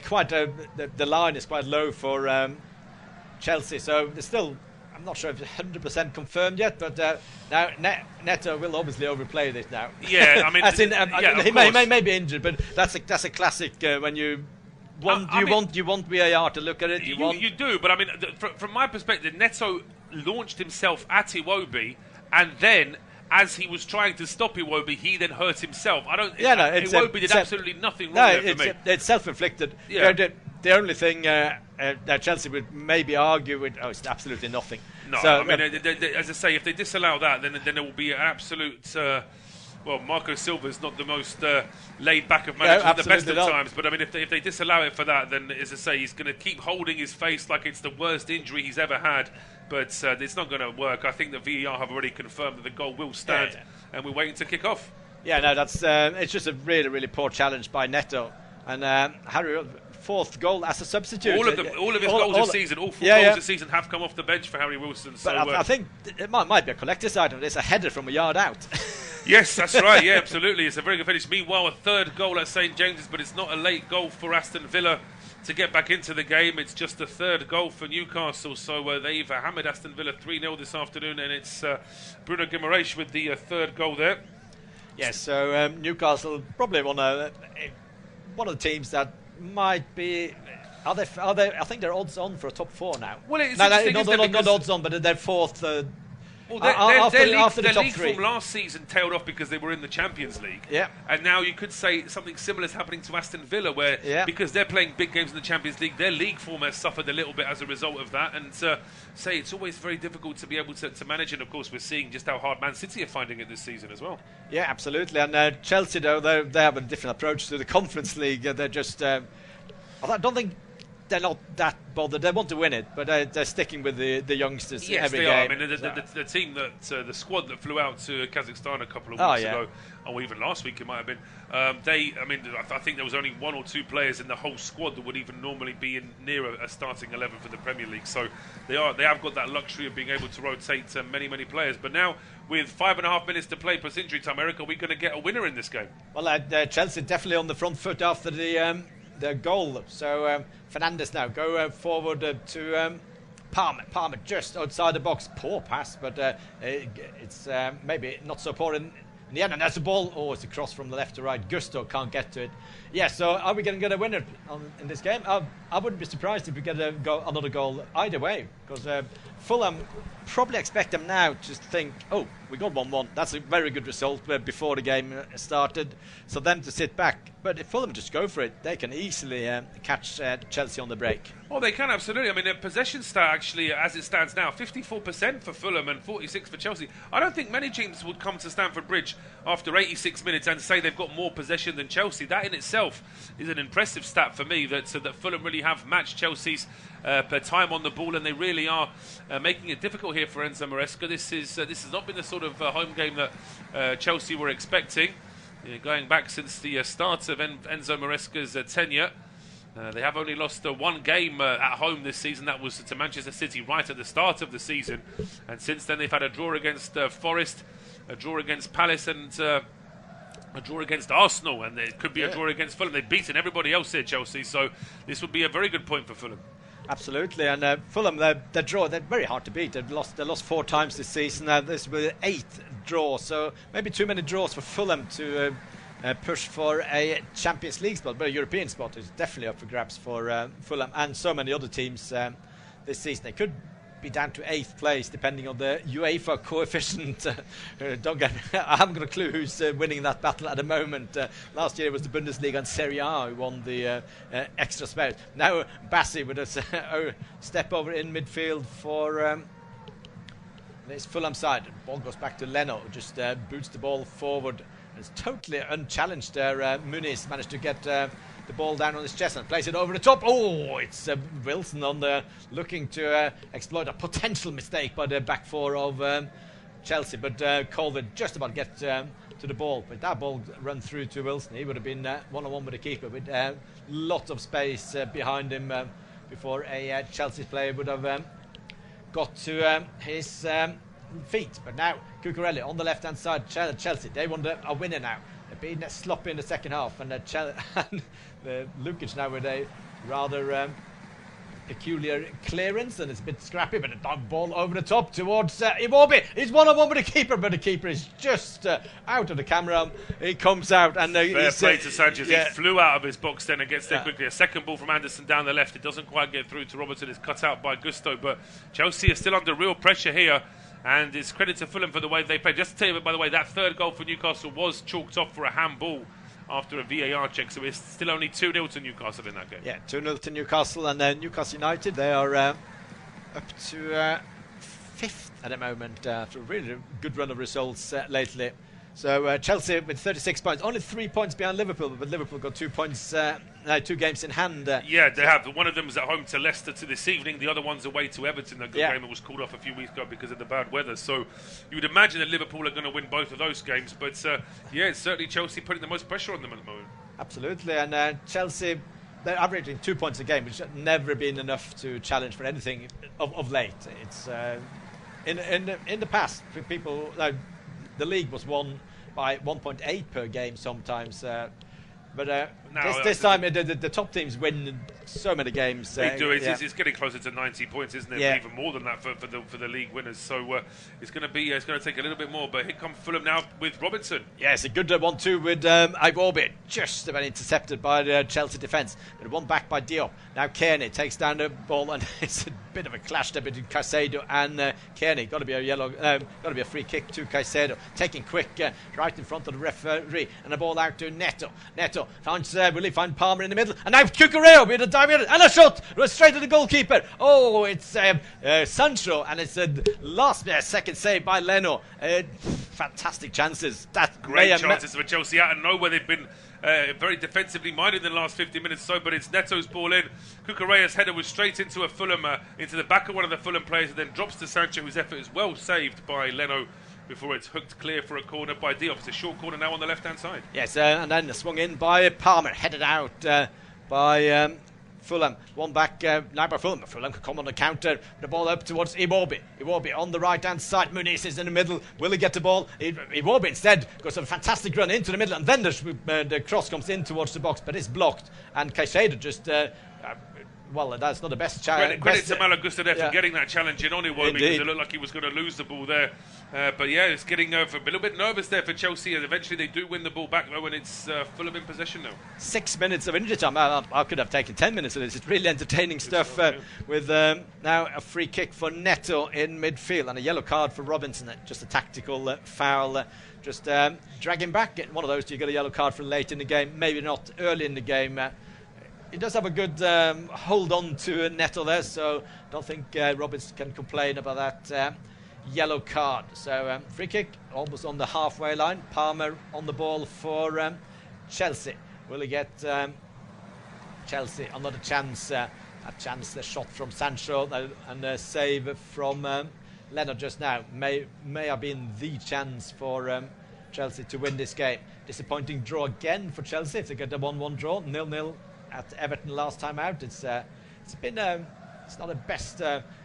quite the line is quite low for Chelsea, so there's still. I'm not sure if it's 100% confirmed yet, but now Neto will obviously overplay this now. Yeah, I mean, he may be injured, but that's a classic when you want VAR to look at it. You do, but I mean, from my perspective, Neto launched himself at Iwobi, and then as he was trying to stop Iwobi, he then hurt himself. Iwobi did absolutely nothing wrong there for me. It's self-inflicted. Yeah. The only thing that Chelsea would maybe argue with, it's absolutely nothing. No, so, I mean, as I say, if they disallow that, then there will be an absolute... Marco Silva's not the most laid-back of managers at the best of times, but I mean, if they disallow it for that, then, as I say, he's going to keep holding his face like it's the worst injury he's ever had, but it's not going to work. I think the VAR have already confirmed that the goal will stand, and we're waiting to kick off. Yeah, no, that's it's just a really, really poor challenge by Neto, and Harry... 4th goal as a substitute. All of his goals this season, all 4 goals this season have come off the bench for Harry Wilson. So, but I think it might be a collector's item. It's a header from a yard out. Yes, that's right. Yeah, absolutely. It's a very good finish. Meanwhile, a 3rd goal at St James's, but it's not a late goal for Aston Villa to get back into the game. It's just a 3rd goal for Newcastle. So they've hammered Aston Villa 3-0 this afternoon, and it's Bruno Guimaraes with the 3rd goal there. Yes, so Newcastle probably one of the teams that might be. Are they? I think they're odds on for a top 4 now. Well, it's not odds on, but they're 4th. Their league form last season tailed off because they were in the Champions League. Yeah. And now you could say something similar is happening to Aston Villa, where because they're playing big games in the Champions League, their league form has suffered a little bit as a result of that. And it's always very difficult to be able to manage. And of course, we're seeing just how hard Man City are finding it this season as well. Yeah, absolutely. And Chelsea, though, they have a different approach to the Conference League. They're just. I don't think they're not that bothered. They want to win it, but they're sticking with the youngsters every game. Yes, they are. I mean, the team the squad that flew out to Kazakhstan a couple of weeks ago, or even last week it might have been. I think there was only 1 or 2 players in the whole squad that would even normally be near a starting 11 for the Premier League. So they have got that luxury of being able to rotate many players. But now, with 5.5 minutes to play plus injury time, Eirik, are we going to get a winner in this game? Well, Chelsea definitely on the front foot after the goal. So Fernandes now go forward to Palmer. Palmer just outside the box. Poor pass, but it's maybe not so poor in the end. And that's the ball. Oh, it's a cross from the left to right. Gusto can't get to it. Yeah, so are we going to get a winner in this game? I wouldn't be surprised if we get another goal either way, because Fulham probably expect them now to think, oh, we got 1-1. That's a very good result before the game started. So them to sit back. But if Fulham just go for it, they can easily catch Chelsea on the break. Oh, they can, absolutely. I mean, the possession stat, actually, as it stands now, 54% for Fulham and 46% for Chelsea. I don't think many teams would come to Stamford Bridge after 86 minutes and say they've got more possession than Chelsea. That in itself is an impressive stat for me, that Fulham really have matched Chelsea's per time on the ball, and they really are making it difficult here for Enzo Maresca. This has not been the sort of home game that Chelsea were expecting. Going back since the start of Enzo Maresca's tenure, they have only lost one game at home this season. That was to Manchester City right at the start of the season, and since then they've had a draw against Forest, a draw against Palace, and a draw against Arsenal, and it could be a draw against Fulham. They've beaten everybody else here, Chelsea, so this would be a very good point for Fulham. Absolutely, and Fulham, their draw, they're very hard to beat. They lost 4 times this season. This will be the 8th draw, so maybe too many draws for Fulham to push for a Champions League spot, but a European spot is definitely up for grabs for Fulham and so many other teams this season. They could be down to 8th place depending on the UEFA coefficient. I haven't got a clue who's winning that battle at the moment. Last year it was the Bundesliga and Serie A who won the extra space. Now Bassi with a step over in midfield for this Fulham side. The ball goes back to Leno, who just boots the ball forward. It's totally unchallenged there. Muniz managed to get the ball down on his chest and place it over the top. Oh, it's Wilson on the looking to exploit a potential mistake by the back 4 of Chelsea, but Colvin just about get to the ball, but that ball run through to Wilson. He would have been one-on-one with the keeper with lots of space behind him before a Chelsea player would have got to his feet. But now Cucurella on the left hand side, Chelsea, they want a winner now. They've been sloppy in the second half, and Lukic now with a rather peculiar clearance, and it's a bit scrappy, but a dog ball over the top towards Iwobi. He's one-on-one with the keeper, but the keeper is just out of the camera. He comes out, and fair play to Sanchez. He flew out of his box then and gets there quickly. A second ball from Anderson down the left. It doesn't quite get through to Robertson. It's cut out by Gusto, but Chelsea is still under real pressure here. And it's credit to Fulham for the way they played. Just to tell you, by the way, that third goal for Newcastle was chalked off for a handball after a VAR check. So it's still only 2-0 to Newcastle in that game. Yeah, 2-0 to Newcastle. And then Newcastle United, they are up to 5th at the moment after a really good run of results lately. So Chelsea with 36 points, only 3 points behind Liverpool, but Liverpool got 2 points, 2 games in hand. Yeah, they have. One of them is at home to Leicester this evening. The other one's away to Everton. The game that was called off a few weeks ago because of the bad weather. So you would imagine that Liverpool are going to win both of those games. But it's certainly Chelsea putting the most pressure on them at the moment. Absolutely, and Chelsea, they're averaging 2 points a game, which has never been enough to challenge for anything of late. It's in the past, for people, the league was won by 1.8 per game sometimes, but this time the top teams win so many games. They do. It's getting closer to 90 points, isn't it? Yeah. Even more than that for the league winners. So it's going to take a little bit more. But here comes Fulham now with Robinson. Yes, a good 1-2 with Iwobi, just about intercepted by the Chelsea defence. But one back by Diop. Now Kearney takes down the ball, and it's a bit of a clash there between Caicedo and Kearney. Got to be a free kick to Caicedo. Taking quick right in front of the referee, and the ball out to Neto. Neto finds will he find Palmer in the middle, and now Cucurella with a dive and a shot straight to the goalkeeper. Oh, it's Sancho, and it's a last second save by Leno. fantastic chances. That Great chances for Chelsea out of nowhere. They've been very defensively minded in the last 50 minutes or so, but it's Neto's ball in. Cucurella's header was straight into a Fulham, into the back of one of the Fulham players, and then drops to Sancho, whose effort is well saved by Leno before it's hooked clear for a corner by Diop. It's a short corner now on the left-hand side. Yes, and then swung in by Palmer, headed out by Fulham. One back now by Fulham. Fulham could come on the counter. The ball up towards Iwobi. Iwobi on the right-hand side. Muniz is in the middle. Will he get the ball? Iwobi instead goes a fantastic run into the middle, and then the cross comes in towards the box, but it's blocked. And Caicedo just... well, that's not the best challenge. Credit to Malagusta there for getting that challenge in on Iwobi, because it looked like he was going to lose the ball there. But yeah, it's getting a little bit nervous there for Chelsea, and eventually they do win the ball back though, and it's Fulham in possession now. 6 minutes of injury time. I could have taken 10 minutes of this. It's really entertaining stuff. With now a free kick for Neto in midfield and a yellow card for Robinson. Just a tactical foul. Just drag him back. One of those you get a yellow card for late in the game. Maybe not early in the game. He does have a good hold on to Neto there, so don't think Robinson can complain about that yellow card. So free kick almost on the halfway line. Palmer on the ball for Chelsea. Will he get Chelsea another chance? A chance, the shot from Sancho and a save from Leno just now may have been the chance for Chelsea to win this game. Disappointing draw again for Chelsea if they get a 1-1 draw, 0-0 at Everton last time out. It's been it's not the best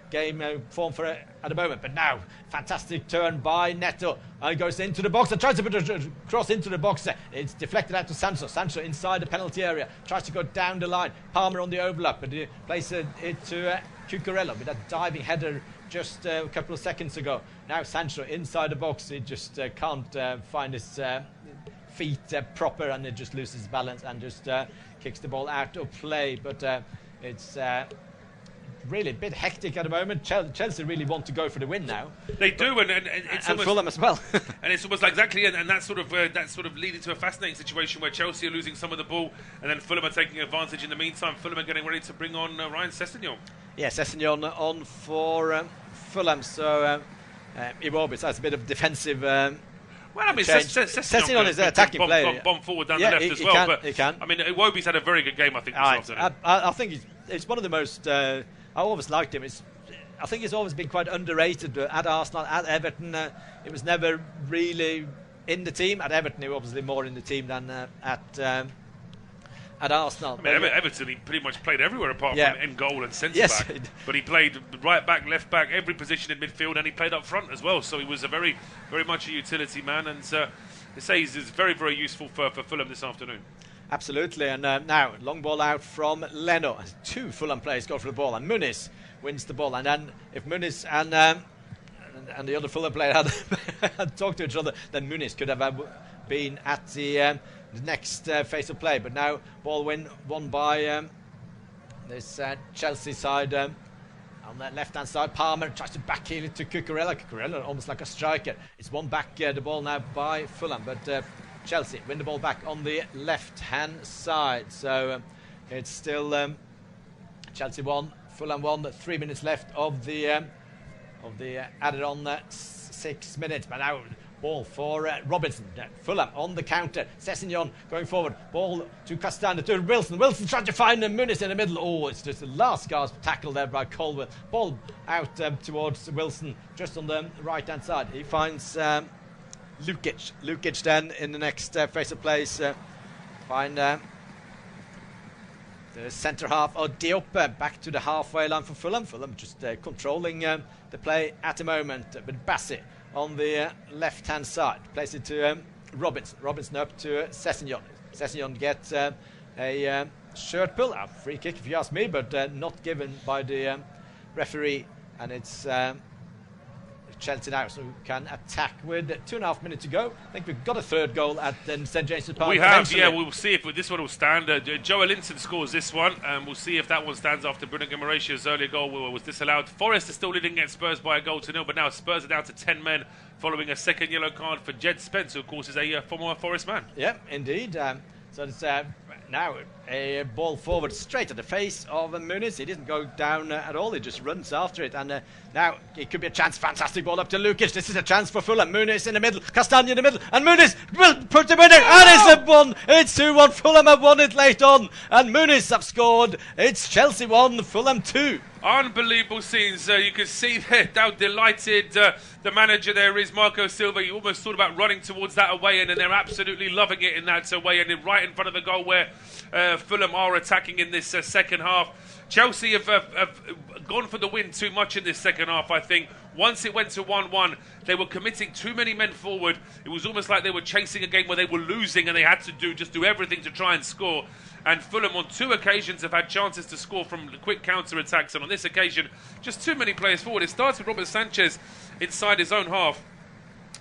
game form for it at the moment, but now fantastic turn by Neto, and he goes into the box and tries to put a cross into the box. It's deflected out to Sancho inside the penalty area, tries to go down the line. Palmer on the overlap, but he places it to Cucurella with that diving header just a couple of seconds ago. Now Sancho inside the box, he just can't find his feet proper, and it just loses balance and just kicks the ball out of play. But it's really a bit hectic at the moment. Chelsea really want to go for the win now. They do, and it's and Fulham as well. And it's almost like exactly, and that's sort of leading to a fascinating situation where Chelsea are losing some of the ball, and then Fulham are taking advantage. In the meantime, Fulham are getting ready to bring on Ryan Sessegnon. Yeah, Sessegnon on for Fulham. So Iwobi, so that's a bit of defensive. Well, I mean, Sessegnon is an attacking player. Bomb forward down the left as well. He can. I mean, Iwobi's had a very good game, I think, this afternoon. I think it's one of the most... I always liked him. I think he's always been quite underrated at Arsenal, at Everton. He was never really in the team. At Everton, he was obviously more in the team than at Arsenal. I mean, Everton, he pretty much played everywhere apart from in goal and centre-back. But he played right back, left back, every position in midfield, and he played up front as well. So he was a very, very much a utility man, and they say he's very, very useful for Fulham this afternoon. Absolutely, and now long ball out from Leno. Two Fulham players go for the ball, and Muniz wins the ball. And then if Muniz and the other Fulham player had talked to each other, then Muniz could have been at the next phase of play. But now ball won by this Chelsea side. On that left-hand side, Palmer tries to backheel it to Cucurella. Cucurella almost like a striker. It's won back the ball now by Fulham, but Chelsea win the ball back on the left-hand side. So it's still Chelsea 1, Fulham 1. 3 minutes left of the added on 6 minutes. But now ball for Robinson. Fulham on the counter. Sessegnon going forward. Ball to Castanda, to Wilson. Wilson trying to find Muniz in the middle. Oh, it's just the last gasp tackle there by Colwell. Ball out towards Wilson, just on the right-hand side. He finds Lukic then in the next phase of plays. Find the centre half of Diop back to the halfway line for Fulham. Fulham just controlling the play at the moment, with Bassett on the left-hand side. Plays it to Robinson. Robinson up to Sessegnon. Sessegnon gets a shirt pull. A free kick if you ask me, but not given by the referee. And it's Chelsea now, so we can attack with 2.5 minutes to go. I think we've got a third goal at St James's Park. We have, yeah. We'll see if this one will stand. Joelinton scores this one, and we'll see if that one stands after Bruno Guimarães' earlier goal was disallowed. Forest is still leading against Spurs by 1-0, but now Spurs are down to 10 men following a second yellow card for Jed Spence, who of course is a former Forest man. Yeah, indeed. So it's now a ball forward straight at the face of Muniz. He didn't go down at all. He just runs after it. And now it could be a chance. Fantastic ball up to Lukic. This is a chance for Fulham. Muniz in the middle. Castagna in the middle. And Muniz will put the winner. And it's a 1. It's 2-1. Fulham have won it late on. And Muniz have scored. It's Chelsea 1, Fulham 2. Unbelievable scenes. You can see there how delighted the manager there is, Marco Silva. You almost thought about running towards that away end, and they're absolutely loving it in that away end, right in front of the goal where Fulham are attacking in this second half. Chelsea have gone for the win too much in this second half, I think. Once it went to 1-1, they were committing too many men forward. It was almost like they were chasing a game where they were losing and they had to do everything to try and score. And Fulham on 2 occasions have had chances to score from quick counter-attacks, and on this occasion, just too many players forward. It starts with Robert Sanchez inside his own half.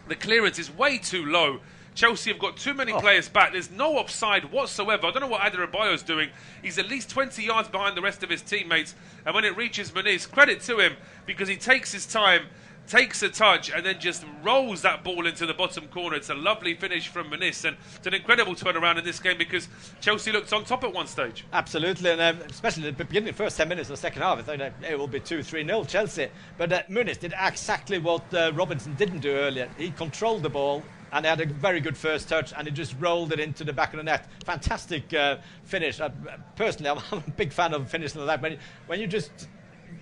The clearance is way too low. Chelsea have got too many players back. There's no offside whatsoever. I don't know what Adebayo's doing. He's at least 20 yards behind the rest of his teammates. And when it reaches Muniz, credit to him, because he takes his time, takes a touch, and then just rolls that ball into the bottom corner. It's a lovely finish from Muniz, and it's an incredible turnaround in this game because Chelsea looked on top at one stage. Absolutely, and especially at the beginning, the first 10 minutes of the second half, I thought it will be 2-3-0 Chelsea. But Muniz did exactly what Robinson didn't do earlier. He controlled the ball, and they had a very good first touch, and he just rolled it into the back of the net. Fantastic finish. Personally, I'm a big fan of finishing like that. When you just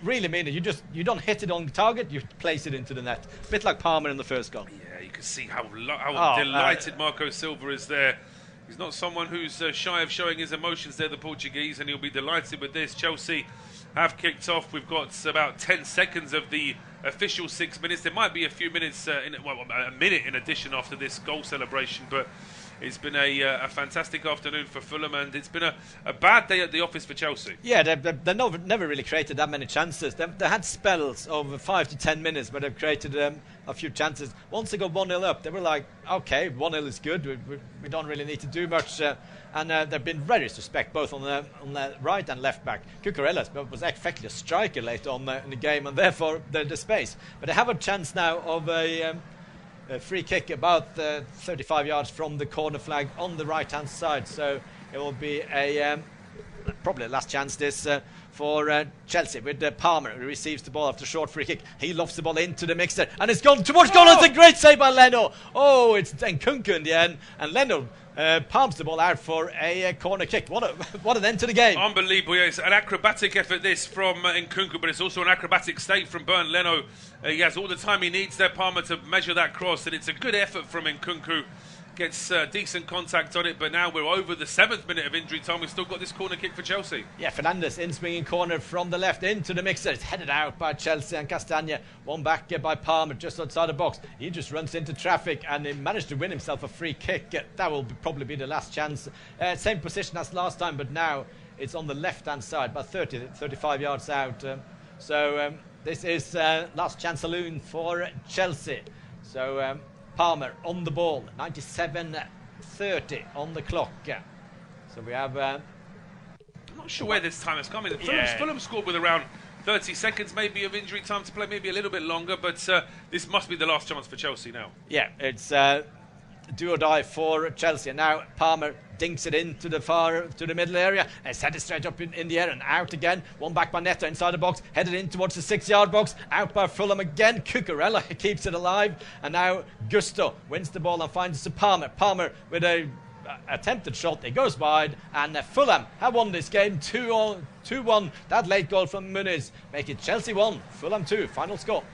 really mean it, you don't hit it on target, you place it into the net. A bit like Palmer in the first goal. Yeah, you can see how delighted Marco Silva is there. He's not someone who's shy of showing his emotions there, the Portuguese, and he'll be delighted with this. Chelsea have kicked off. We've got about 10 seconds of the official 6 minutes. There might be a few minutes, a minute in addition after this goal celebration, but it's been a fantastic afternoon for Fulham, and it's been a bad day at the office for Chelsea. Yeah, they never really created that many chances. They had spells of 5 to 10 minutes where they've created a few chances. Once they got 1-0 up, they were like, okay, 1-0 is good. We don't really need to do much. And they've been very suspect both on the right and left back. Cucurella was effectively a striker late on in the game, and therefore the space. But they have a chance now of a free kick about 35 yards from the corner flag on the right hand side, so it will be probably the last chance this for Chelsea with Palmer, who receives the ball after a short free kick. He lofts the ball into the mixer and it's gone towards goal. It's a great save by Leno. It's Nkunku in the end, and Leno palms the ball out for a corner kick. What an end to the game. Unbelievable. Yeah, it's an acrobatic effort this from Nkunku, but it's also an acrobatic save from Bernd Leno. He has all the time he needs there, Palmer, to measure that cross, and it's a good effort from Nkunku. Gets decent contact on it, but now we're over the 7th minute of injury time. We've still got this corner kick for Chelsea. Yeah, Fernandes in swinging corner from the left into the mixer. It's headed out by Chelsea, and Castagna one back by Palmer just outside the box. He just runs into traffic and he managed to win himself a free kick. That will probably be the last chance. Same position as last time, but now it's on the left hand side, about 35 yards out. So this is last chance saloon for Chelsea. So Palmer on the ball, 97:30 on the clock. So we have... I'm not sure where this time has come in. Fulham scored with around 30 seconds maybe of injury time to play, maybe a little bit longer, but this must be the last chance for Chelsea now. Yeah, it's do or die for Chelsea. Now Palmer dinks it into the middle area. It's headed straight up in the air and out again. One back by Neto inside the box, headed in towards the 6-yard box. Out by Fulham again. Cucurella keeps it alive, and now Gusto wins the ball and finds it to Palmer. Palmer with a attempted shot. It goes wide, and Fulham have won this game 2-1. That late goal from Muniz make it Chelsea 1, Fulham 2. Final score.